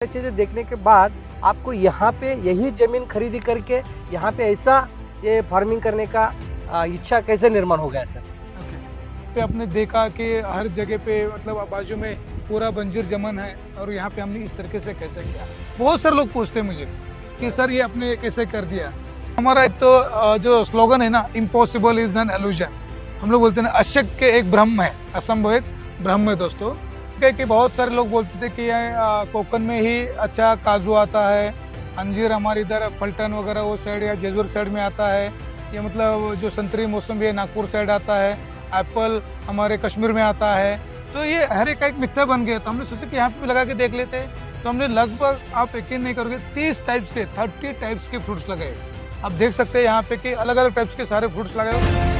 चीज़ें देखने के बाद आपको यहाँ पे यही ज़मीन खरीदी करके यहाँ पे ऐसा ये फार्मिंग करने का इच्छा कैसे निर्माण हो गया सर? ओके। पे आपने देखा कि हर जगह पे मतलब बाजू में पूरा बंजर जमन है और यहाँ पे हमने इस तरीके से कैसे किया। बहुत सारे लोग पूछते हैं मुझे कि सर ये आपने कैसे कर दिया। हमारा एक तो जो स्लोगन है ना, इम्पॉसिबल इज एन एल्यूजन। हम लोग बोलते हैं ना, अशक्य एक ब्रह्म है, असंभव एक ब्रह्म है दोस्तों। कि बहुत सारे लोग बोलते थे कि कोकन में ही अच्छा काजू आता है, अंजीर हमारे इधर फलटन वगैरह वो साइड या जेजूर साइड में आता है, ये मतलब जो संतरी मौसम भी है नागपुर साइड आता है, एप्पल हमारे कश्मीर में आता है। तो ये हर एक का एक मिथ्या बन गया। तो हमने सोचा कि यहाँ पे भी लगा के देख लेते हैं। तो हमने लगभग, आप यकीन नहीं करोगे, 30 टाइप्स के 30 टाइप्स के फ्रूट्स लगाए। आप देख सकते हैं यहाँ पे कि अलग अलग टाइप्स के सारे फ्रूट्स लगाए हुए।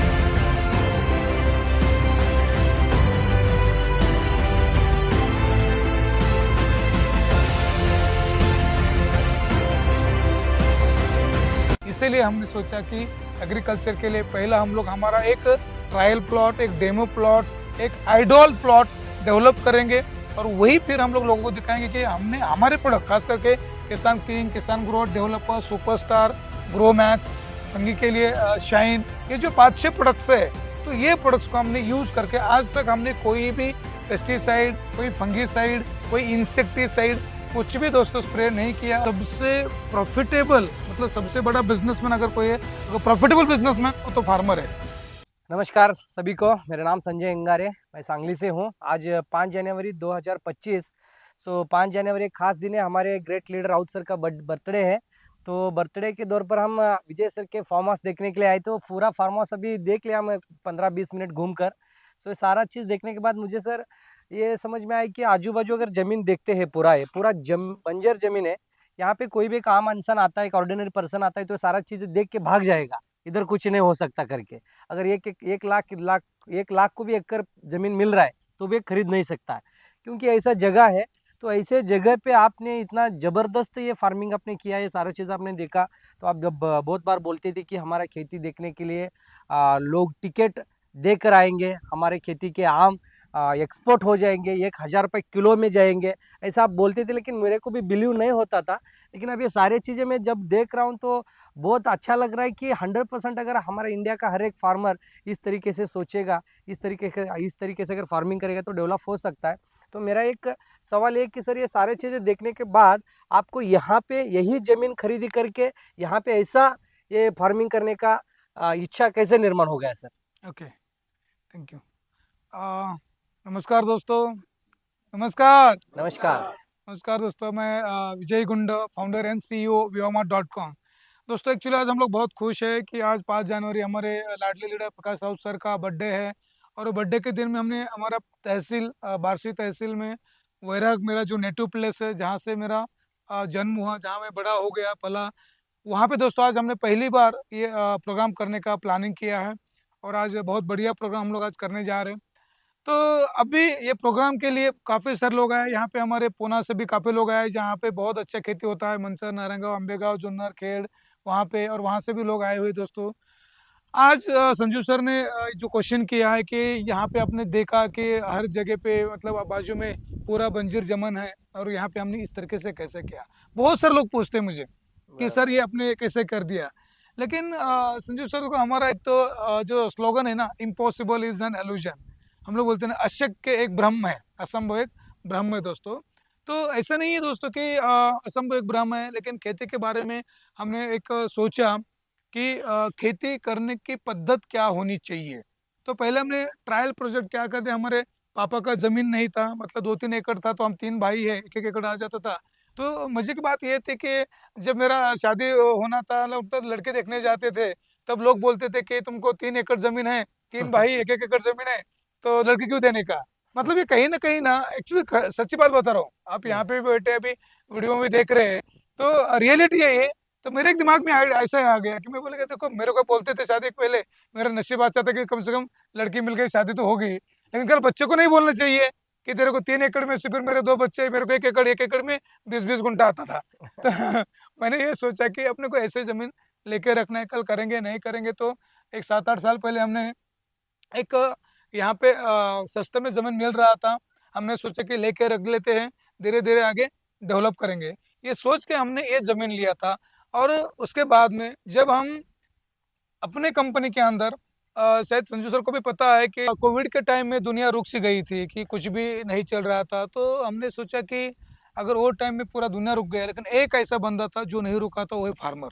इसीलिए हमने सोचा कि एग्रीकल्चर के लिए पहला हम लोग हमारा एक ट्रायल प्लॉट, एक डेमो प्लॉट, एक आइडल प्लॉट डेवलप करेंगे और वही फिर हम लोग लोगों को दिखाएंगे कि हमने हमारे प्रोडक्ट, खास करके किसान किंग, किसान growth developer, superstar, grow max, fungi के लिए शाइन, ये जो 5-6 प्रोडक्ट्स है, तो ये प्रोडक्ट्स को हमने यूज करके आज तक हमने कोई भी पेस्टिसाइड, कोई फंगीसाइड, कोई इंसेक्टिसाइड कुछ भी दोस्तों स्प्रे नहीं किया। सबसे प्रॉफिटेबल, मतलब सबसे बड़ा बिजनेसमैन अगर कोई है तो प्रॉफिटेबल बिजनेसमैन वो तो फार्मर है। नमस्कार सभी को, मेरा नाम संजय इंगारे, मैं सांगली से हूँ। आज 5 जनवरी 2025, 5 जनवरी एक खास दिन है, हमारे ग्रेट लीडर राउत सर का बर्थडे है। तो बर्थडे के दौर पर हम विजय सर के फार्म हाउस देखने के लिए आए। तो पूरा फार्म हाउस अभी देख लिया मैं 15-20 मिनट घूम कर। ये सारा चीज़ देखने के बाद मुझे सर ये समझ में आया कि आजू बाजू अगर ज़मीन देखते हैं, पूरा है, पूरा बंजर ज़मीन है। यहाँ पे कोई भी एक आम इंसान आता है, एक ऑर्डिनरी पर्सन आता है, तो सारा चीज़ें देख के भाग जाएगा, इधर कुछ नहीं हो सकता करके। अगर एक लाख को भी एकड़ जमीन मिल रहा है तो भी खरीद नहीं सकता है, क्योंकि ऐसा जगह है। तो ऐसे जगह पे आपने इतना ज़बरदस्त ये फार्मिंग आपने किया, ये सारा चीज़ आपने देखा। तो आप जब बहुत बार बोलते थे कि हमारा खेती देखने के लिए लोग टिकट देकर आएंगे, हमारे खेती के आम एक्सपोर्ट हो जाएंगे, 1000 रुपये किलो में जाएंगे, ऐसा आप बोलते थे। लेकिन मेरे को भी बिलीव नहीं होता था। लेकिन अब ये सारी चीज़ें मैं जब देख रहा हूँ तो बहुत अच्छा लग रहा है कि 100% अगर हमारा इंडिया का हर एक फार्मर इस तरीके से सोचेगा, इस तरीके से अगर फार्मिंग करेगा तो डेवलप हो सकता है। तो मेरा एक सवाल ये कि सर ये सारी चीज़ें देखने के बाद आपको यहाँ पे यही ज़मीन खरीदी करके यहाँ पे ऐसा ये फार्मिंग करने का इच्छा कैसे निर्माण हो गया सर? Okay, thank you. नमस्कार दोस्तों, नमस्कार नमस्कार। नमस्कार दोस्तों। मैं विजय गुंड, फाउंडर एंड CEO vyoma.com। दोस्तों एक्चुअली आज हम लोग बहुत खुश है कि आज 5 जनवरी हमारे लाडली लीडर प्रकाश राउत सर का बर्थडे है। और बर्थडे के दिन में हमने हमारा तहसील, बारसी तहसील में वैराग, मेरा जो नेटिव प्लेस है, जहाँ से मेरा जन्म हुआ, जहाँ मैं बड़ा हो गया, पला, वहाँ पे दोस्तों आज हमने पहली बार ये प्रोग्राम करने का प्लानिंग किया है। और आज बहुत बढ़िया प्रोग्राम हम लोग आज करने जा रहे हैं। तो अभी ये प्रोग्राम के लिए काफ़ी सारे लोग आए यहाँ पे, हमारे पूना से भी काफ़ी लोग आए, जहाँ पे बहुत अच्छा खेती होता है, मनसर, नारंगांव, अंबेगांव, जुन्नर, खेड़, वहाँ पे, और वहाँ से भी लोग आए हुए दोस्तों। आज संजू सर ने जो क्वेश्चन किया है कि यहाँ पे आपने देखा कि हर जगह पे मतलब बाजू में पूरा बंजर जमन है और यहाँ पे हमने इस तरीके से कैसे किया। बहुत सारे लोग पूछते हैं मुझे कि सर ये आपने कैसे कर दिया। लेकिन संजू सर को हमारा एक तो जो स्लोगन है ना, इम्पॉसिबल इज एन एल्यूजन। हम लोग बोलते हैं ना, अशक्य एक ब्रह्म है, असंभव एक ब्रह्म है दोस्तों। तो ऐसा नहीं है दोस्तों कि असंभव एक ब्रह्म है, लेकिन खेती के बारे में हमने एक सोचा कि खेती करने की पद्धत क्या होनी चाहिए। तो पहले हमने ट्रायल प्रोजेक्ट क्या कर दिया। हमारे पापा का जमीन नहीं था, मतलब 2-3 एकड़ था, तो हम 3 भाई है, 1-1 एकड़ आ जाता था। तो मजे की बात ये थी कि जब मेरा शादी होना था, लोग तो लड़के देखने जाते थे, तब लोग बोलते थे कि तुमको 3 एकड़ जमीन है, 3 भाई, 1-1 एकड़ जमीन है, तो लड़की क्यों देने का। मतलब ये कहीं ना कहीं ना, एक्चुअली सच्ची बात बता रहा हूँ, आप यहाँ पे भी बैठे अभी वीडियो में भी देख रहे हैं, तो रियलिटी है ये। तो मेरे एक दिमाग में ऐसा आ गया कि मैं बोले कि देखो, मेरे को बोलते थे शादी के पहले, मेरा नसीब अच्छा था कि कम से कम लड़की मिल गई, शादी तो हो गई। लेकिन कल बच्चे को नहीं बोलना चाहिए कि तेरे को 3 एकड़ में से फिर मेरे 2 बच्चे, मेरे को 1 एकड़ में 20-20 गुंठा आता था। तो मैंने ये सोचा कि अपने को ऐसे जमीन लेके रखना है, कल करेंगे नहीं करेंगे। तो एक 7-8 साल पहले हमने एक यहाँ पे सस्ते में जमीन मिल रहा था, हमने सोचा कि लेके रख लेते हैं, धीरे धीरे आगे डेवलप करेंगे, ये सोच के हमने ये ज़मीन लिया था। और उसके बाद में जब हम अपने कंपनी के अंदर शायद संजू सर को भी पता है कि कोविड के टाइम में दुनिया रुक सी गई थी कि कुछ भी नहीं चल रहा था, तो हमने सोचा कि अगर वो टाइम में पूरा दुनिया रुक गया, लेकिन एक ऐसा बंदा था जो नहीं रुका था, वो है फार्मर।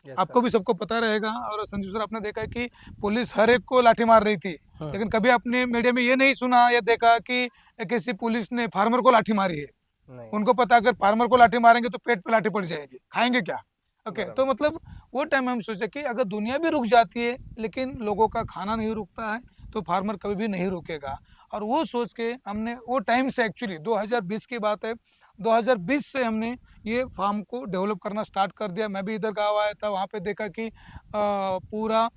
यस आपको सर। भी सबको पता रहेगा, और संजू सर आपने देखा है कि पुलिस हर एक को लाठी मार रही थी, लेकिन कभी आपने मीडिया में ये नहीं सुना या देखा कि किसी पुलिस ने फार्मर को लाठी मारी है। नहीं। उनको पता अगर फार्मर को लाठी मारेंगे तो पेट पे लाठी पड़ जाएगी, खाएंगे क्या? ओके, तो बराबर। मतलब वो टाइम में हम सोचे कि अगर दुनिया भी रुक जाती है लेकिन लोगों का खाना नहीं रुकता है, तो फार्मर कभी भी नहीं रुकेगा। और वो सोच के हमने वो टाइम से, एक्चुअली 2020 की बात है, 2020 से हमने ये फार्म को डेवलप करना स्टार्ट कर दिया। मैं भी इधर गाँव आया था, वहाँ पे देखा कि पूरा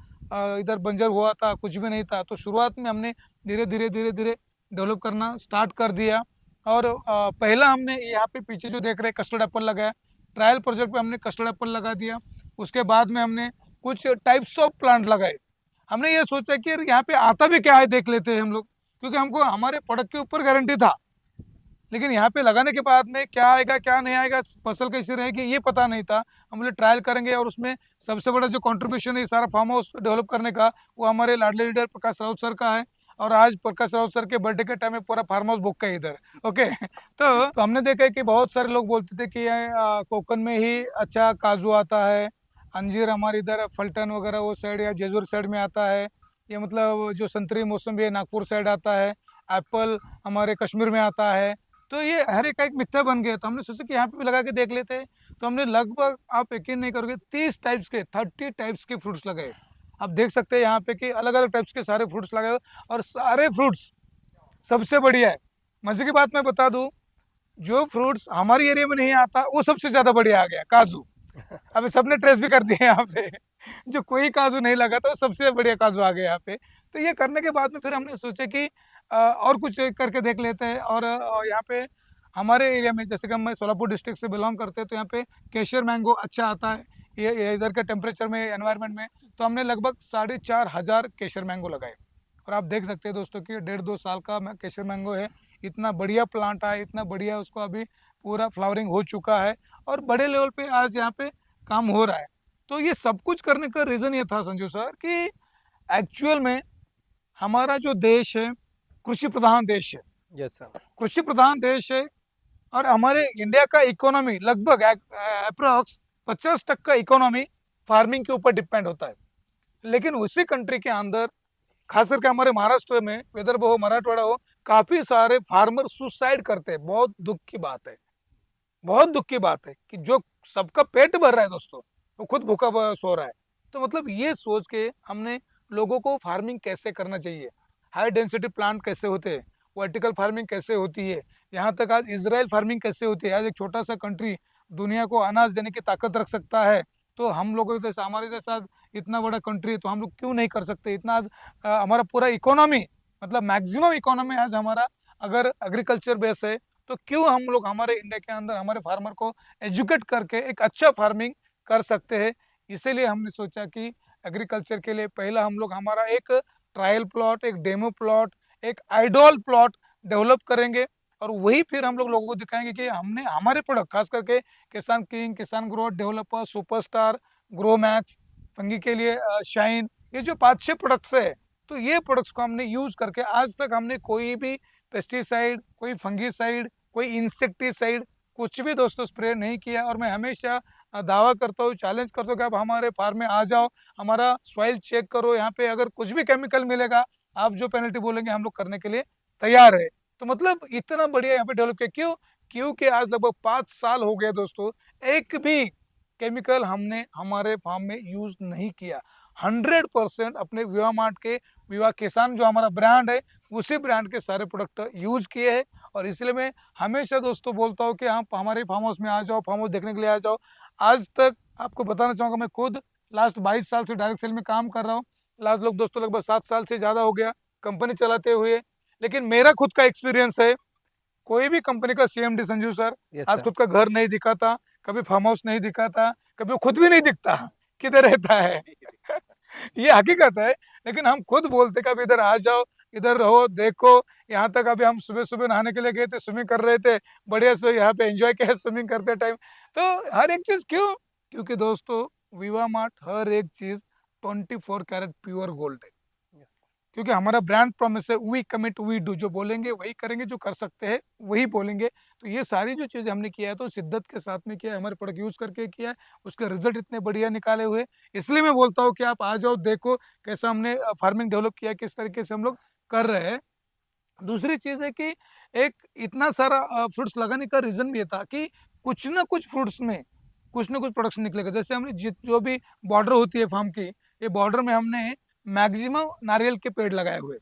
इधर बंजर हुआ था, कुछ भी नहीं था। तो शुरुआत में हमने धीरे धीरे धीरे धीरे डेवलप करना स्टार्ट कर दिया। और पहला हमने यहाँ पे पीछे जो देख रहे हैं कस्टर्ड एप्पल लगाया, ट्रायल प्रोजेक्ट पे हमने कस्टर्ड एप्पल लगा दिया। उसके बाद में हमने कुछ टाइप्स ऑफ प्लांट लगाए। हमने ये सोचा कि यार यहाँ पे आता भी क्या है देख लेते हैं हम लोग, क्योंकि हमको हमारे प्रोडक्ट के ऊपर गारंटी था, लेकिन यहाँ पे लगाने के बाद में क्या आएगा क्या नहीं आएगा, फसल कैसी रहेगी, ये पता नहीं था। हम बोले ट्रायल करेंगे, और उसमें सबसे बड़ा जो कंट्रीब्यूशन है सारा फार्म हाउस डेवलप करने का, वो हमारे लाडले लीडर प्रकाश राउत सर का है। और आज प्रकाश राउत सर के बर्थडे के टाइम में पूरा फार्म हाउस बुक है इधर। ओके, तो हमने देखा है कि बहुत सारे लोग बोलते थे कि ये कोकन में ही अच्छा काजू आता है, अंजीर हमारे इधर फलटन वगैरह वो साइड या जेजूर साइड में आता है, ये मतलब जो संतरी मौसम भी है नागपुर साइड आता है, एप्पल हमारे कश्मीर में आता है। तो ये हर एक का एक मिथ्या बन गया, तो हमने सोचा कि यहाँ पे भी लगा के देख लेते हैं। तो हमने लगभग, आप यकीन नहीं करोगे, 30 टाइप्स के 30 टाइप्स के फ्रूट्स लगाए। आप देख सकते हैं यहाँ पे कि अलग अलग टाइप्स के सारे फ्रूट्स लगाए, और सारे फ्रूट्स सबसे बढ़िया है। मजे की बात मैं बता दूं, जो फ्रूट्स हमारी एरिया में नहीं आता वो सबसे ज्यादा बढ़िया आ गया, काजू। अभी सबने ट्रेस भी कर दिए यहाँ पे। जो कोई काजू नहीं लगा था, वो सबसे बढ़िया काजू आ गया यहाँ पे। तो ये करने के बाद में फिर हमने सोचा कि और कुछ करके देख लेते हैं। और यहाँ पे हमारे एरिया में, जैसे कि मैं सोलापुर डिस्ट्रिक्ट से बिलोंग करते हैं, तो यहाँ पे केशर मैंगो अच्छा आता है ये इधर के टेम्परेचर में, एनवायरनमेंट में। तो हमने लगभग 4,500 केशर मैंगो लगाए। और आप देख सकते हैं दोस्तों कि 1.5-2 साल का केशर मैंगो है। इतना बढ़िया प्लांट आया, इतना बढ़िया, उसको अभी पूरा फ्लावरिंग हो चुका है, और बड़े लेवल पे आज यहाँ पे काम हो रहा है। तो ये सब कुछ करने का रीज़न ये था संजू सर कि एक्चुअल में हमारा जो देश है कृषि प्रधान देश है। Yes sir. कृषि प्रधान देश है, और हमारे इंडिया का इकोनॉमी लगभग अप्रोक्स 50% इकोनॉमी फार्मिंग के ऊपर डिपेंड होता है। लेकिन उसी कंट्री के अंदर, खास करके हमारे महाराष्ट्र में, विदर्भ हो मराठवाड़ा हो, काफी सारे फार्मर सुसाइड करते हैं। बहुत दुख की बात है, बहुत दुख की बात है कि जो सबका पेट भर रहा है दोस्तों, वो खुद भूखा सो रहा है। तो मतलब ये सोच के हमने लोगों को फार्मिंग कैसे करना चाहिए, हाई डेंसिटी प्लांट कैसे होते हैं, वर्टिकल फार्मिंग कैसे होती है, यहाँ तक आज इजराइल फार्मिंग कैसे होती है। आज एक छोटा सा कंट्री दुनिया को अनाज देने की ताकत रख सकता है, तो हम लोगों जैसा, हमारे जैसा आज इतना बड़ा कंट्री है, तो हम लोग क्यों नहीं कर सकते इतना। आज हमारा पूरा इकोनॉमी, मतलब मैक्सिमम इकोनॉमी आज हमारा अगर एग्रीकल्चर बेस है, तो क्यों हम लोग हमारे इंडिया के अंदर हमारे फार्मर को एजुकेट करके एक अच्छा फार्मिंग कर सकते हैं। इसीलिए हमने सोचा कि एग्रीकल्चर के लिए पहला हम लोग हमारा एक ट्रायल प्लॉट, एक डेमो प्लॉट, एक आइडल प्लॉट डेवलप करेंगे, और वही फिर हम लोग लोगों को दिखाएंगे कि हमने हमारे प्रोडक्ट, खास करके किसान किंग, किसान growth developer, superstar, grow max, fungi के लिए शाइन, ये जो 5-6 प्रोडक्ट्स है, तो ये प्रोडक्ट्स को हमने यूज करके आज तक हमने कोई भी पेस्टिसाइड, कोई फंगीसाइड, कोई इंसेक्टिसाइड, कुछ भी दोस्तों स्प्रे नहीं किया। और मैं हमेशा दावा करता हूँ, चैलेंज करता हूँ कि आप हमारे फार्म में आ जाओ, हमारा सॉइल चेक करो, यहाँ पे अगर कुछ भी केमिकल मिलेगा, आप जो पेनल्टी बोलेंगे हम लोग करने के लिए तैयार है। तो मतलब इतना बढ़िया यहाँ पे डेवलप किया। क्यों? क्योंकि आज लगभग 5 साल हो गए दोस्तों, एक भी केमिकल हमने हमारे फार्म में यूज नहीं किया। 100% अपने विवा मार्ट के, विवा किसान जो हमारा ब्रांड है, उसी ब्रांड के सारे प्रोडक्ट यूज किए हैं। और इसलिए मैं हमेशा दोस्तों बोलता हूँ कि आप हमारे फार्म हाउस में आ जाओ, फार्म हाउस देखने के लिए आ जाओ। आज तक आपको बताना चाहूँगा, मैं खुद लास्ट 22 साल से डायरेक्ट सेल में काम कर रहा हूँ। लास्ट लोग दोस्तों लगभग 7 साल से ज़्यादा हो गया कंपनी चलाते हुए। लेकिन मेरा खुद का एक्सपीरियंस है, कोई भी कंपनी का सीएमडी संजू सर यस आज सर। खुद का घर नहीं दिखाता, कभी फार्म हाउस नहीं दिखाता, कभी वो खुद भी नहीं दिखता किधर रहता है। ये हकीकत है। लेकिन हम खुद बोलते कि अब इधर आ जाओ, इधर रहो, देखो। यहाँ तक अभी हम सुबह सुबह नहाने के लिए गए थे, स्विमिंग कर रहे थे, बढ़िया से यहाँ पे एंजॉय किया स्विमिंग करते टाइम। तो हर एक चीज क्यों? क्योंकि दोस्तों विवा मार्ट हर एक चीज 24 कैरेट प्योर गोल्ड है। यस। क्योंकि हमारा ब्रांड प्रॉमिस है, वी कमिट वी डू, जो बोलेंगे वही करेंगे, जो कर सकते हैं वही बोलेंगे। तो ये सारी जो चीजें हमने किया है तो शिद्दत के साथ में किया है, हमारे प्रोडक्ट यूज करके किया है, उसके रिजल्ट इतने बढ़िया निकाले हुए। इसलिए मैं बोलता हूँ कि आप आ जाओ, देखो कैसा हमने फार्मिंग डेवलप किया, किस तरीके से हम लोग कर रहे हैं। दूसरी चीज है कि एक इतना सारा फ्रूट्स लगाने का रीजन भी ये था कि कुछ ना कुछ फ्रूट्स में कुछ ना कुछ प्रोडक्शन निकलेगा। जैसे हमने जो भी बॉर्डर होती है फार्म की, ये बॉर्डर में हमने मैक्सिमम नारियल के पेड़ लगाए हुए।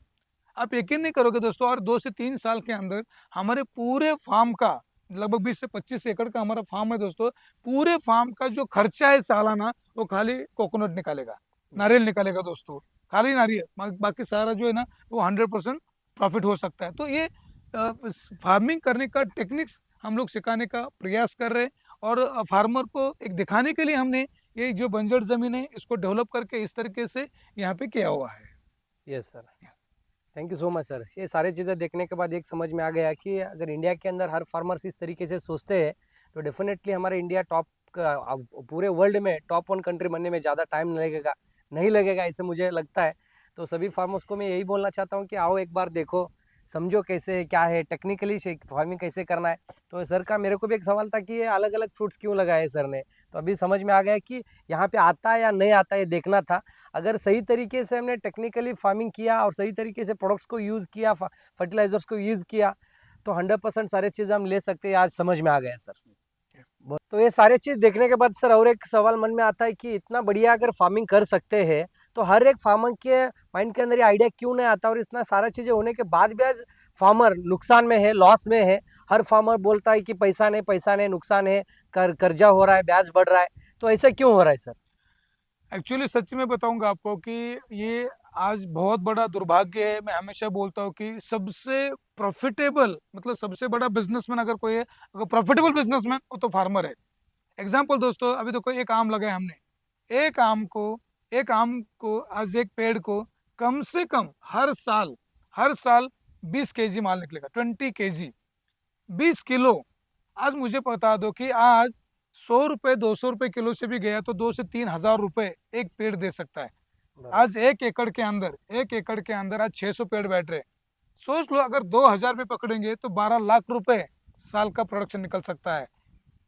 आप यकीन नहीं करोगे दोस्तों, और 2 से 3 साल के अंदर हमारे पूरे फार्म का लगभग 20 से 25 एकड़ का हमारा फार्म है दोस्तों। पूरे फार्म का जो खर्चा है सालाना, वो खाली कोकोनट निकालेगा, नारियल निकालेगा दोस्तों, खाली नारियल। बाकी सारा जो है ना वो 100% प्रॉफिट हो सकता है। तो ये फार्मिंग करने का टेक्निक्स हम लोग सिखाने का प्रयास कर रहे हैं, और फार्मर को एक दिखाने के लिए हमने ये जो बंजर जमीन है इसको डेवलप करके इस तरीके से यहाँ पे किया हुआ है। Yes sir, thank you so much sir. ये सारी चीज़ें देखने के बाद एक समझ में आ गया कि अगर इंडिया के अंदर हर फार्मर्स इस तरीके से सोचते हैं तो डेफिनेटली हमारा इंडिया टॉप पूरे वर्ल्ड में टॉप 1 कंट्री बनने में ज़्यादा टाइम नहीं लगेगा ऐसे मुझे लगता है। तो सभी फार्मर्स को मैं यही बोलना चाहता हूँ कि आओ एक बार देखो, समझो कैसे क्या है टेक्निकली फार्मिंग कैसे करना है। तो सर का मेरे को भी एक सवाल था कि ये अलग अलग फ्रूट्स क्यों लगाए सर ने, तो अभी समझ में आ गया कि यहाँ पे आता है या नहीं आता है ये देखना था। अगर सही तरीके से हमने टेक्निकली फार्मिंग किया और सही तरीके से प्रोडक्ट्स को यूज़ किया, फर्टिलाइजर्स को यूज़ किया, तो 100% सारे चीज़ हम ले सकते हैं। आज समझ में आ गया सर। तो ये सारे चीज़ देखने के बाद सर और एक सवाल मन में आता है कि इतना बढ़िया अगर फार्मिंग कर सकते हैं तो हर एक फार्मर के माइंड के अंदर ये आइडिया क्यों नहीं आता, और इतना सारा चीज़ें होने के बाद भी आज फार्मर नुकसान में है, लॉस में है। हर फार्मर बोलता है कि पैसा नहीं, नुकसान है, कर्जा हो रहा है, ब्याज बढ़ रहा है। तो ऐसा क्यों हो रहा है सर? एक्चुअली सच में बताऊंगा आपको कि ये आज बहुत बड़ा दुर्भाग्य है। मैं हमेशा बोलता हूँ कि सबसे प्रॉफिटेबल मतलब सबसे बड़ा बिजनेसमैन अगर कोई है, अगर प्रॉफिटेबल बिजनेसमैन, वो तो फार्मर है। एग्जाम्पल दोस्तों, अभी देखो एक आम लगाया हमने, एक आम को आज एक पेड़ को कम से कम हर साल 20 kg माल निकलेगा, 20 kg, 20 किलो। आज मुझे बता दो कि आज 100 रुपए 200 रुपए किलो से भी गया तो 2 से 3 हजार रुपए एक पेड़ दे सकता है। आज 1 एकड़ के अंदर आज 600 पेड़ बैठ रहे। सोच लो, अगर 2 हजार रुपये पकड़ेंगे तो 12 लाख रुपए साल का प्रोडक्शन निकल सकता है।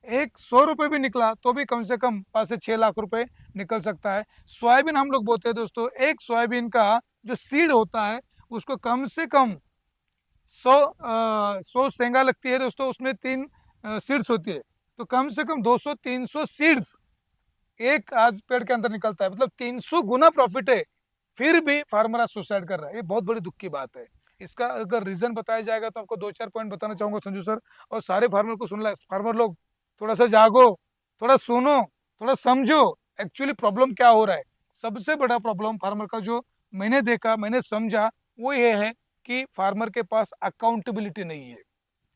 एक 100 रुपये भी निकला तो भी कम से कम 5 से 6 लाख रुपए निकल सकता है। सोयाबीन हम लोग बोते हैं दोस्तों, एक सोयाबीन का जो सीड होता है उसको कम से कम 100 सेंगा लगती है दोस्तों, उसमें 3 सीड्स होती है। तो कम से कम 200-300 सीड्स एक आज पेड़ के अंदर निकलता है, मतलब 300 गुना प्रॉफिट है। फिर भी फार्मर आज सुसाइड कर रहा है, ये बहुत बड़ी दुख की बात है। इसका अगर रीजन बताया जाएगा तो आपको 2-4 पॉइंट बताना चाहूंगा संजू सर, और सारे फार्मर को सुनना है। फार्मर लोग थोड़ा सा जागो, थोड़ा सुनो, थोड़ा समझो एक्चुअली प्रॉब्लम क्या हो रहा है। सबसे बड़ा प्रॉब्लम फार्मर का जो मैंने देखा, मैंने समझा, वो ये है कि फार्मर के पास अकाउंटेबिलिटी नहीं है।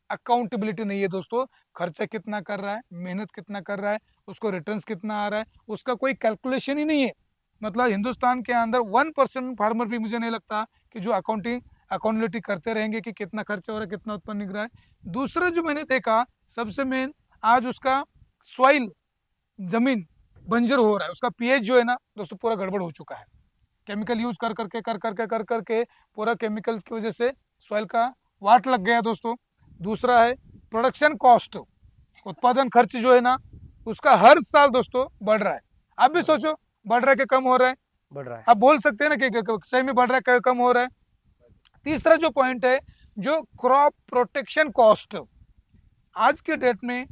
अकाउंटेबिलिटी नहीं है दोस्तों। खर्चा कितना कर रहा है, मेहनत कितना कर रहा है, उसको रिटर्न्स कितना आ रहा है, उसका कोई कैलकुलेशन ही नहीं है। मतलब हिंदुस्तान के अंदर 1% फार्मर भी मुझे नहीं लगता कि जो अकाउंटेबिलिटी करते रहेंगे कि कितना खर्चा हो रहा है, कितना उत्पन्न निकल रहा है। दूसरा जो मैंने देखा सबसे मेन, आज उसका सॉइल जमीन बंजर हो रहा है, उसका पीएच जो है ना दोस्तों पूरा गड़बड़ हो चुका है। केमिकल यूज कर करके पूरा केमिकल की वजह से सॉइल का वाट लग गया दोस्तों। दूसरा है प्रोडक्शन कॉस्ट, उत्पादन खर्च जो है ना उसका हर साल दोस्तों बढ़ रहा है। आप भी सोचो, बढ़ रहा है कि कम हो रहा है? बढ़ रहा है। आप बोल सकते हैं ना कि सही में बढ़ रहा है कि कम हो रहा है? तीसरा जो पॉइंट है, जो क्रॉप प्रोटेक्शन कॉस्ट, आज के डेट में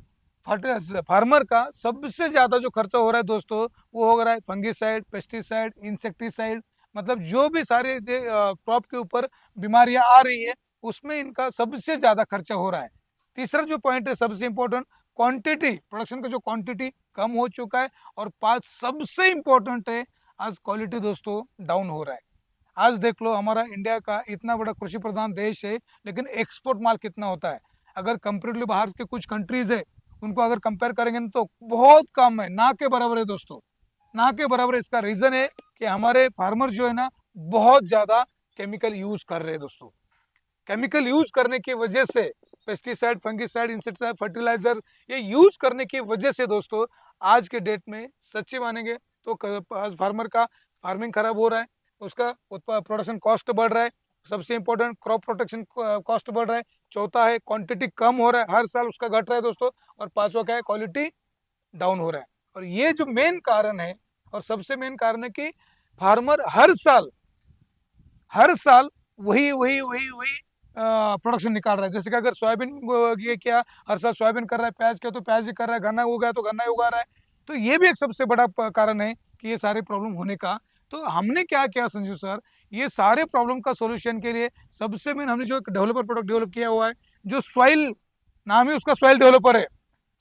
फार्मर का सबसे ज्यादा जो खर्चा हो रहा है दोस्तों, वो हो रहा है फंगीसाइड, पेस्टिसाइड, इंसेक्टिसाइड। मतलब जो भी सारे क्रॉप के ऊपर बीमारियां आ रही है उसमें इनका सबसे ज्यादा खर्चा हो रहा है। तीसरा जो पॉइंट है सबसे इंपॉर्टेंट, क्वांटिटी, प्रोडक्शन का जो क्वांटिटी कम हो चुका है। और 5 सबसे इंपॉर्टेंट है, आज क्वालिटी दोस्तों डाउन हो रहा है। आज देख लो, हमारा इंडिया का इतना बड़ा कृषि प्रधान देश है, लेकिन एक्सपोर्ट माल कितना होता है? अगर कंपेरेटिवली बाहर के कुछ कंट्रीज है उनको अगर कंपेयर करेंगे तो बहुत कम है, ना के बराबर है दोस्तों, ना के बराबर है। इसका रीजन है कि हमारे फार्मर जो है ना बहुत ज्यादा केमिकल यूज कर रहे हैं दोस्तों। केमिकल यूज करने की वजह से, पेस्टिसाइड, फंगिसाइड, इंसेक्टिसाइड, फर्टिलाइजर, ये यूज करने की वजह से दोस्तों आज के डेट में सच्ची मानेंगे तो आज फार्मर का फार्मिंग खराब हो रहा है, उसका प्रोडक्शन कॉस्ट बढ़ रहा है, सबसे इंपॉर्टेंट क्रॉप प्रोटेक्शन कॉस्ट बढ़ रहा है, चौथा है क्वांटिटी कम हो रहा है, हर साल उसका घट रहा है दोस्तों, और पांचवा क्या है, क्वालिटी डाउन हो रहा है। और ये जो मेन कारण है, और सबसे मेन कारण है कि फार्मर हर साल वही वही वही वही प्रोडक्शन निकाल रहा है। जैसे कि अगर सोयाबीन ये किया, हर साल सोयाबीन कर रहा है, प्याज किया तो प्याज ही कर रहा है, गन्ना उगाया तो गन्ना ही उगा रहा है। तो ये भी एक सबसे बड़ा कारण है कि ये सारे प्रॉब्लम होने का। तो हमने क्या किया संजू सर, ये सारे प्रॉब्लम का सोल्यूशन के लिए सबसे मेन हमने जो एक डेवलपर प्रोडक्ट डेवलप किया हुआ है, जो सॉइल नाम है उसका, सॉइल डेवलपर है,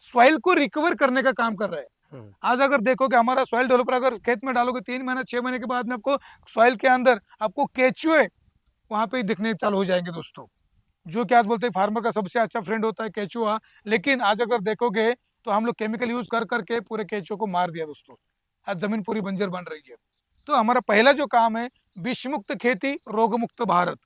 सॉइल को रिकवर करने का काम कर रहा है। आज अगर देखोगे हमारा सॉइल डेवलपर अगर खेत में डालोगे 3 महीना 6 महीने के बाद में आपको सॉइल के अंदर आपको केचुए वहां पे दिखने चालू हो जाएंगे दोस्तों, जो कि आज बोलते हैं फार्मर का सबसे अच्छा फ्रेंड होता है केचुआ। लेकिन आज अगर देखोगे तो हम लोग केमिकल यूज कर करके पूरे केचुए को मार दिया दोस्तों, आज जमीन पूरी बंजर बन रही है। तो हमारा पहला जो काम है, विष मुक्त खेती रोग मुक्त भारत,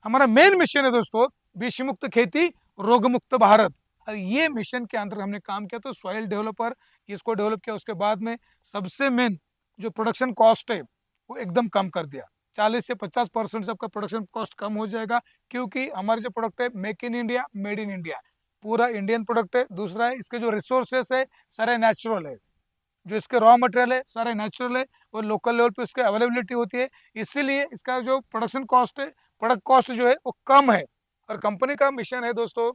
हमारा मेन मिशन है दोस्तों, विष मुक्त खेती रोग मुक्त भारत। और ये मिशन के अंदर हमने काम किया, तो सॉइल डेवलपर इसको डेवलप किया। उसके बाद में सबसे मेन जो प्रोडक्शन कॉस्ट है वो एकदम कम कर दिया, 40 से 50% से आपका प्रोडक्शन कॉस्ट कम हो जाएगा, क्योंकि हमारे जो प्रोडक्ट है make in India, made in India, पूरा इंडियन प्रोडक्ट है। दूसरा है इसके जो रिसोर्सेस है सारे नेचुरल है, जो इसके रॉ मटेरियल है सारे नेचुरल है, और लोकल लेवल पे इसकी अवेलेबिलिटी होती है, इसीलिए इसका जो प्रोडक्शन कॉस्ट है, प्रोडक्ट कॉस्ट जो है वो कम है। और कंपनी का मिशन है दोस्तों,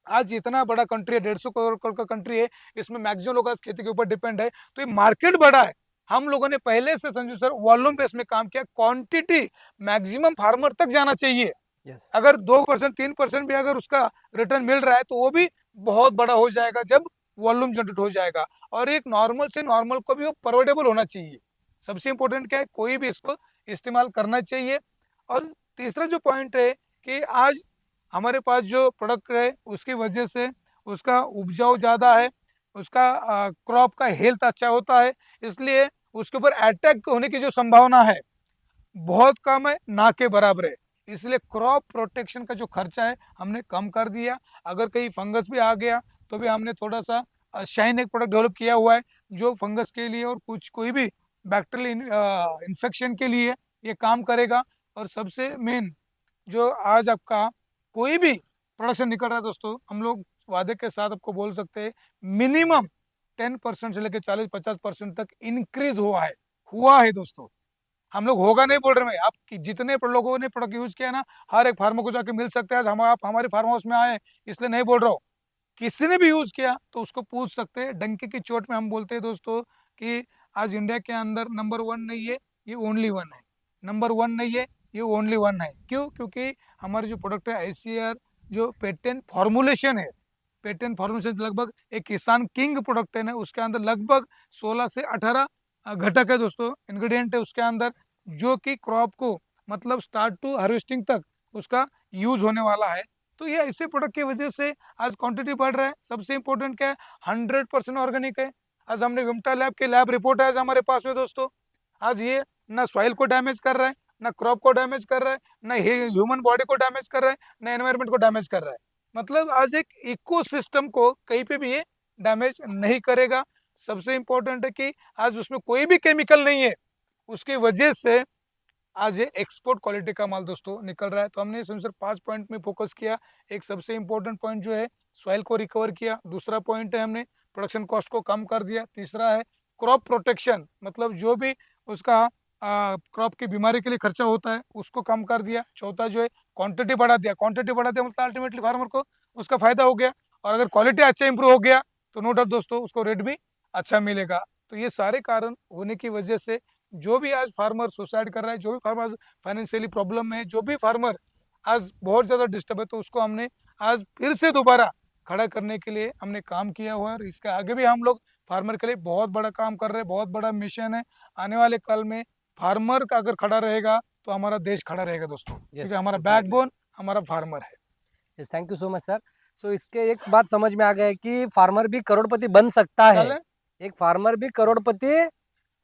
आज इतना बड़ा कंट्री है, 150 करोड़ का कंट्री है, इसमें मैक्सिमम लोग आज खेती के ऊपर डिपेंड है, तो ये मार्केट बड़ा है। हम लोगों ने पहले से संजू सर वॉल्यूम बेस में काम किया, क्वांटिटी मैक्सिमम फार्मर तक जाना चाहिए। यस अगर 2% 3% भी अगर उसका रिटर्न मिल रहा है तो वो भी बहुत बड़ा हो जाएगा जब वॉल्यूम जनरेट हो जाएगा। और एक नॉर्मल से नॉर्मल को भी वो परवडेबल होना चाहिए। सबसे इंपॉर्टेंट क्या है, कोई भी इसको इस्तेमाल करना चाहिए। और तीसरा जो पॉइंट है कि आज हमारे पास जो प्रोडक्ट है उसकी वजह से उसका उपजाऊ ज़्यादा है, उसका क्रॉप का हेल्थ अच्छा होता है, इसलिए उसके ऊपर अटैक होने की जो संभावना है बहुत कम है, ना के बराबर है। इसलिए क्रॉप प्रोटेक्शन का जो खर्चा है हमने कम कर दिया। अगर कहीं फंगस भी आ गया तो भी हमने थोड़ा सा शाइन एक प्रोडक्ट डेवलप किया हुआ है, जो फंगस के लिए और कुछ कोई भी बैक्टीरियल इन्फेक्शन के लिए ये काम करेगा। और सबसे मेन जो आज आपका कोई भी प्रोडक्शन निकल रहा है दोस्तों, हम लोग वादे के साथ आपको बोल सकते हैं मिनिमम 10% से लेकर 40-50% तक इंक्रीज हुआ है दोस्तों। हम लोग होगा नहीं बोल रहे मैं, आप जितने लोगों ने प्रोडक्ट यूज किया ना, हर एक फार्मर को जाके मिल सकते हैं। आज हम आप हमारे फार्म हाउस में आए इसलिए नहीं बोल रहा हूँ, किसी ने भी यूज किया तो उसको पूछ सकते हैं। डंके की चोट में हम बोलते हैं दोस्तों कि आज इंडिया के अंदर नंबर 1 नहीं है, ये ओनली 1 है। नंबर 1 नहीं है, ये ओनली 1 है। क्यों? क्योंकि हमारे जो प्रोडक्ट है ICAR जो पेटेंट फॉर्मुलेशन है, पेटेंट फॉर्मुलेशन लगभग एक किसान किंग प्रोडक्ट है ना, उसके अंदर लगभग 16 से 18 घटक है दोस्तों, इंग्रेडिएंट है उसके अंदर, जो कि क्रॉप को मतलब स्टार्ट टू हार्वेस्टिंग तक उसका यूज होने वाला है। तो ये ऐसे प्रोडक्ट की वजह से आज क्वांटिटी बढ़ रहा है। सबसे इंपॉर्टेंट क्या है, 100% ऑर्गेनिक है। आज हमने विमटा लैब की लैब रिपोर्ट है आज हमारे पास में दोस्तों। आज ये ना सॉइल को डैमेज कर रहा है, ना क्रॉप को डैमेज कर रहा है, ना ह्यूमन बॉडी को डैमेज कर रहा है, ना एनवायरमेंट को डैमेज कर रहा है। मतलब आज एक इकोसिस्टम को कहीं पे भी ये डैमेज नहीं करेगा। सबसे इंपॉर्टेंट है कि आज उसमें कोई भी केमिकल नहीं है, उसकी वजह से आज ये एक्सपोर्ट क्वालिटी का माल दोस्तों निकल रहा है। तो हमने सेंसर 5 पॉइंट में फोकस किया। एक सबसे इंपॉर्टेंट पॉइंट जो है सॉइल को रिकवर किया, दूसरा पॉइंट है हमने प्रोडक्शन कॉस्ट को कम कर दिया, तीसरा है क्रॉप प्रोटेक्शन, मतलब जो भी उसका क्रॉप की बीमारी के लिए खर्चा होता है उसको कम कर दिया, चौथा जो है क्वांटिटी बढ़ा दिया। क्वांटिटी बढ़ा दिया मतलब अल्टीमेटली फार्मर को उसका फायदा हो गया, और अगर क्वालिटी अच्छा इंप्रूव हो गया तो नो डाउट दोस्तों उसको रेट भी अच्छा मिलेगा। तो ये सारे कारण होने की वजह से जो भी आज फार्मर सुसाइड कर रहा है, जो भी फार्मर फाइनेंशियली प्रॉब्लम में है, जो भी फार्मर आज बहुत ज़्यादा डिस्टर्ब है, तो उसको हमने आज फिर से दोबारा खड़ा करने के लिए हमने काम किया हुआ है। और इसके आगे भी हम लोग फार्मर के लिए बहुत बड़ा काम कर रहे हैं, बहुत बड़ा मिशन है। आने वाले कल में फार्मर का अगर खड़ा रहेगा तो हमारा देश खड़ा रहेगा दोस्तों, क्योंकि हमारा बैकबोन हमारा फार्मर है। Yes, thank you so much sir. So इसके एक बात समझ में आ गया है कि फार्मर भी करोड़पति बन सकता है, चले एक फार्मर भी करोड़पति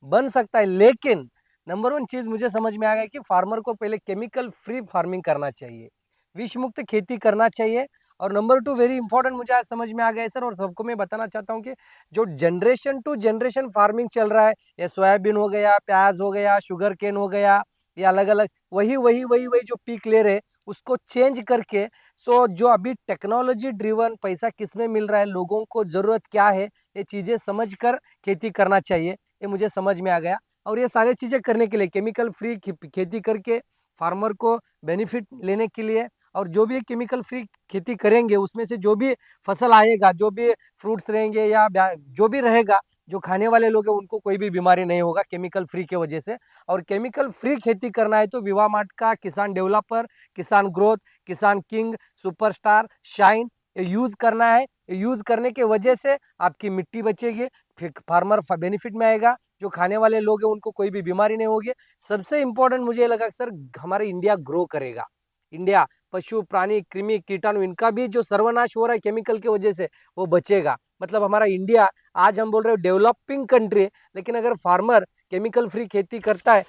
बन सकता है, लेकिन नंबर वन चीज मुझे समझ में आ गया कि फार्मर को पहले केमिकल फ्री फार्मिंग करना चाहिए, विष मुक्त खेती करना चाहिए। और नंबर टू वेरी इंपॉर्टेंट मुझे आज समझ में आ गया है सर, और सबको मैं बताना चाहता हूँ कि जो जनरेशन टू जनरेशन फार्मिंग चल रहा है, ये सोयाबीन हो गया, प्याज हो गया, शुगर केन हो गया, ये अलग अलग वही वही वही वही जो पीक ले रहे उसको चेंज करके, सो जो अभी टेक्नोलॉजी ड्रिवन पैसा किस में मिल रहा है, लोगों को जरूरत क्या है, ये चीजें समझ कर खेती करना चाहिए, ये मुझे समझ में आ गया। और ये सारी चीजें करने के लिए केमिकल फ्री खेती करके फार्मर को बेनिफिट लेने के लिए, और जो भी केमिकल फ्री खेती करेंगे उसमें से जो भी फसल आएगा, जो भी फ्रूट्स रहेंगे या जो भी रहेगा, जो खाने वाले लोग हैं उनको कोई भी बीमारी नहीं होगा केमिकल फ्री के वजह से। और केमिकल फ्री खेती करना है तो विवा मार्ट का किसान डेवलपर, किसान ग्रोथ, किसान किंग, सुपरस्टार, शाइन ये यूज करना है। यूज करने के वजह से आपकी मिट्टी बचेगी, फिर फार्मर बेनिफिट में आएगा, जो खाने वाले लोग हैं उनको कोई भी बीमारी नहीं होगी। सबसे इंपॉर्टेंट मुझे लगा सर, हमारा इंडिया ग्रो करेगा। इंडिया पशु प्राणी कृमि कीटाणु इनका भी जो सर्वनाश हो रहा है केमिकल की वजह से वो बचेगा। मतलब हमारा इंडिया, आज हम बोल रहे हो डेवलपिंग कंट्री है, लेकिन अगर फार्मर केमिकल फ्री खेती करता है,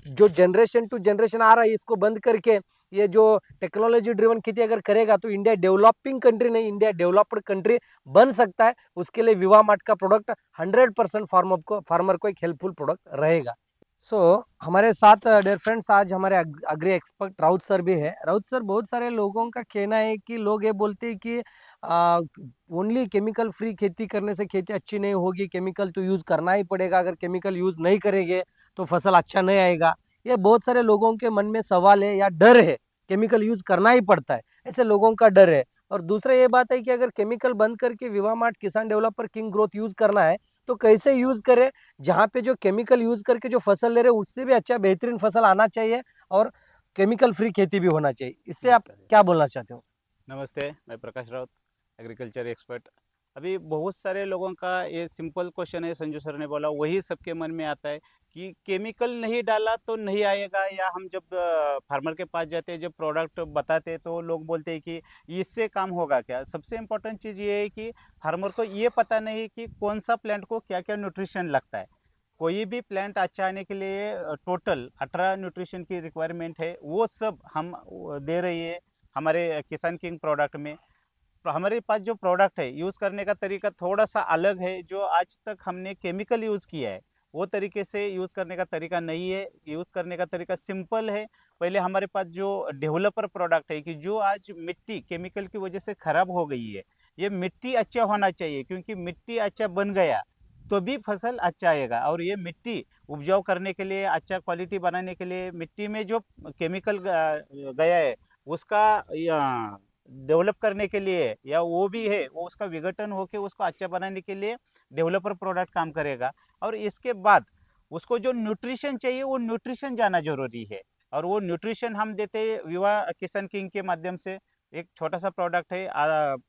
जो जनरेशन टू जनरेशन आ रहा है इसको बंद करके ये जो टेक्नोलॉजी ड्रिवन खेती अगर करेगा तो इंडिया डेवलपिंग कंट्री नहीं, इंडिया डेवलप्ड कंट्री बन सकता है। उसके लिए विवा मार्ट का प्रोडक्ट 100% फार्मर को एक हेल्पफुल प्रोडक्ट रहेगा। सो हमारे साथ डियर फ्रेंड्स आज हमारे अग्री एक्सपर्ट राउत सर भी है। राउत सर, बहुत सारे लोगों का कहना है कि लोग ये बोलते हैं कि ओनली केमिकल फ्री खेती करने से खेती अच्छी नहीं होगी, केमिकल तो यूज करना ही पड़ेगा, अगर केमिकल यूज नहीं करेंगे तो फसल अच्छा नहीं आएगा। ये बहुत सारे लोगों के मन में सवाल है या डर है, केमिकल यूज करना ही पड़ता है, ऐसे लोगों का डर है। और दूसरा ये बात है कि अगर केमिकल बंद करके विवा मार्ट किसान डेवलपर किंग ग्रोथ यूज करना है तो कैसे यूज करें, जहाँ पे जो केमिकल यूज करके जो फसल ले रहे हैं उससे भी अच्छा बेहतरीन फसल आना चाहिए और केमिकल फ्री खेती भी होना चाहिए। इससे आप क्या बोलना चाहते हो? नमस्ते, मैं प्रकाश राउत, एग्रीकल्चर एक्सपर्ट। अभी बहुत सारे लोगों का ये सिंपल क्वेश्चन है, संजू सर ने बोला वही सबके मन में आता है कि केमिकल नहीं डाला तो नहीं आएगा, या हम जब फार्मर के पास जाते हैं, जब प्रोडक्ट बताते हैं तो लोग बोलते हैं कि इससे काम होगा क्या। सबसे इम्पोर्टेंट चीज़ ये है कि फार्मर को ये पता नहीं कि कौन सा प्लांट को क्या क्या न्यूट्रिशन लगता है। कोई भी प्लांट अच्छा आने के लिए टोटल 18 न्यूट्रिशन की रिक्वायरमेंट है, वो सब हम दे रही है हमारे किसान किंग प्रोडक्ट में। तो हमारे पास जो प्रोडक्ट है यूज़ करने का तरीका थोड़ा सा अलग है, जो आज तक हमने केमिकल यूज़ किया है वो तरीके से यूज़ करने का तरीका नहीं है। यूज़ करने का तरीका सिंपल है। पहले हमारे पास जो डेवलपर प्रोडक्ट है कि जो आज मिट्टी केमिकल की वजह से ख़राब हो गई है, ये मिट्टी अच्छा होना चाहिए, क्योंकि मिट्टी अच्छा बन गया तो भी फसल अच्छा आएगा। और ये मिट्टी उपजाऊ करने के लिए, अच्छा क्वालिटी बनाने के लिए, मिट्टी में जो केमिकल गया है उसका डेवलप करने के लिए, या वो भी है वो उसका विघटन होकर उसको अच्छा बनाने के लिए डेवलपर प्रोडक्ट काम करेगा। और इसके बाद उसको जो न्यूट्रिशन चाहिए वो न्यूट्रिशन जाना जरूरी है, और वो न्यूट्रिशन हम देते हैं विवा किसान किंग के माध्यम से। एक छोटा सा प्रोडक्ट है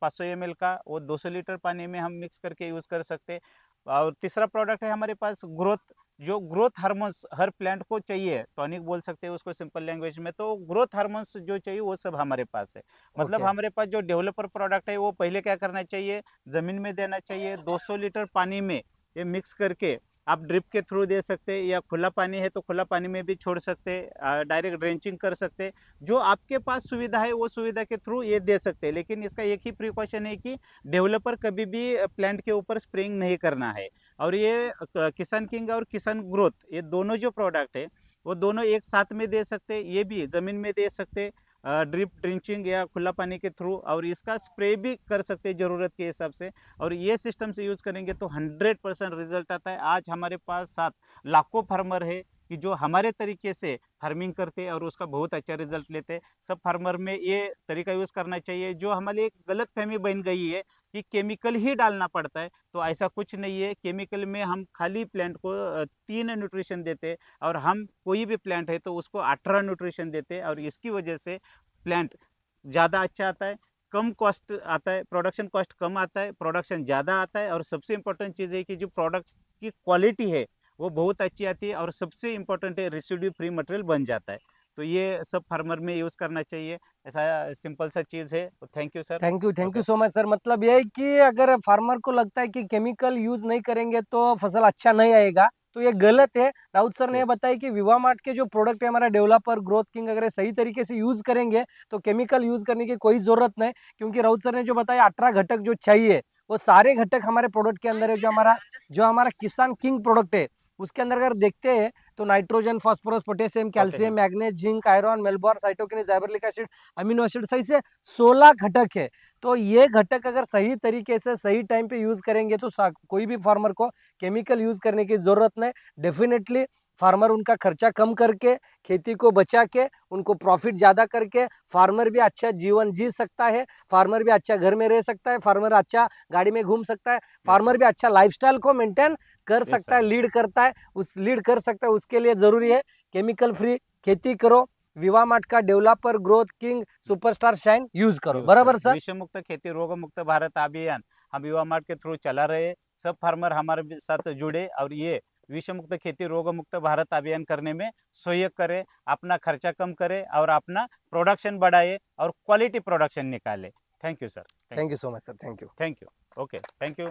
500 ml का, वो 200 लीटर पानी में हम मिक्स करके यूज़ कर सकते हैं। और तीसरा प्रोडक्ट है हमारे पास ग्रोथ, जो ग्रोथ हार्मोन्स हर प्लांट को चाहिए, टॉनिक बोल सकते हैं उसको सिंपल लैंग्वेज में। तो ग्रोथ हार्मोन्स जो चाहिए वो सब हमारे पास है। मतलब ओके। हमारे पास जो डेवलपर प्रोडक्ट है वो पहले क्या करना चाहिए, ज़मीन में देना चाहिए 200 लीटर पानी में ये मिक्स करके। आप ड्रिप के थ्रू दे सकते हैं, या खुला पानी है तो खुला पानी में भी छोड़ सकते हैं, डायरेक्ट ड्रेंचिंग कर सकते हैं। जो आपके पास सुविधा है वो सुविधा के थ्रू ये दे सकते हैं। लेकिन इसका एक ही प्रिकॉशन है कि डेवलपर कभी भी प्लांट के ऊपर स्प्रेइंग नहीं करना है। और ये किसान किंग और किसान ग्रोथ ये दोनों जो प्रोडक्ट है वो दोनों एक साथ में दे सकते हैं, ये भी ज़मीन में दे सकते हैं ड्रिप ड्रिंचिंग या खुला पानी के थ्रू, और इसका स्प्रे भी कर सकते हैं ज़रूरत के हिसाब से। और ये सिस्टम से यूज़ करेंगे तो 100% रिजल्ट आता है। आज हमारे पास 7 लाखों फार्मर है कि जो हमारे तरीके से फार्मिंग करते हैं और उसका बहुत अच्छा रिजल्ट लेते हैं। सब फार्मर में ये तरीका यूज़ करना चाहिए। जो हमारी एक गलत फहमी बन गई है कि केमिकल ही डालना पड़ता है, तो ऐसा कुछ नहीं है। केमिकल में हम खाली प्लांट को 3 न्यूट्रिशन देते हैं, और हम कोई भी प्लांट है तो उसको 18 न्यूट्रिशन देते हैं। और इसकी वजह से प्लांट ज़्यादा अच्छा आता है, कम कॉस्ट आता है, प्रोडक्शन कॉस्ट कम आता है, प्रोडक्शन ज़्यादा आता है। और सबसे इम्पोर्टेंट चीज़ है कि जो प्रोडक्ट की क्वालिटी है वो बहुत अच्छी आती है, और सबसे इम्पोर्टेंट है रेसिड्यू फ्री मटेरियल बन जाता है। तो ये सब फार्मर में यूज़ करना चाहिए, ऐसा सिंपल सा चीज़ है। Thank you sir. Thank you okay. So much sir. मतलब ये है कि अगर फार्मर को लगता है कि केमिकल यूज नहीं करेंगे तो फसल अच्छा नहीं आएगा, तो ये गलत है। राउत सर ने ये बताया कि विवा मार्ट के जो प्रोडक्ट है हमारा डेवलपर, ग्रोथ किंग अगर सही तरीके से यूज करेंगे तो केमिकल यूज करने की कोई जरूरत नहीं, क्योंकि राउत सर ने जो बताया 18 घटक जो चाहिए वो सारे घटक हमारे प्रोडक्ट के अंदर है। जो हमारा किसान किंग प्रोडक्ट है उसके अंदर अगर देखते हैं तो nitrogen, phosphorus, potassium, calcium, manganese, zinc, iron, मेलबोर, cytokinins, gibberellic acid, amino acid, सही से 16 घटक है। तो ये घटक अगर सही तरीके से सही टाइम पे यूज करेंगे तो कोई भी फार्मर को केमिकल यूज करने की जरूरत नहीं। डेफिनेटली फार्मर उनका खर्चा कम करके, खेती को बचा के, उनको प्रॉफिट ज्यादा करके फार्मर भी अच्छा जीवन जी सकता है, फार्मर भी अच्छा घर में रह सकता है, फार्मर अच्छा गाड़ी में घूम सकता है, फार्मर भी अच्छा लाइफस्टाइल को मेंटेन कर Yes, सकता है, sir. लीड करता है, लीड कर सकता है। उसके लिए जरूरी है केमिकल फ्री खेती करो, विवा मार्ट का developer, growth king, superstar shine use करो। बराबर सर? विषय मुक्त खेती, रोग मुक्त भारत अभियान हम युवा मार्ट के थ्रू चला रहे हैं। सब फार्मर हमारे साथ जुड़े और ये विषय मुक्त खेती, रोग मुक्त भारत अभियान करने में सहयोग करे, अपना खर्चा कम करे और अपना प्रोडक्शन बढ़ाए और क्वालिटी प्रोडक्शन निकाले। Thank you sir. Thank you so much sir. Thank you. Thank you. Okay, thank you.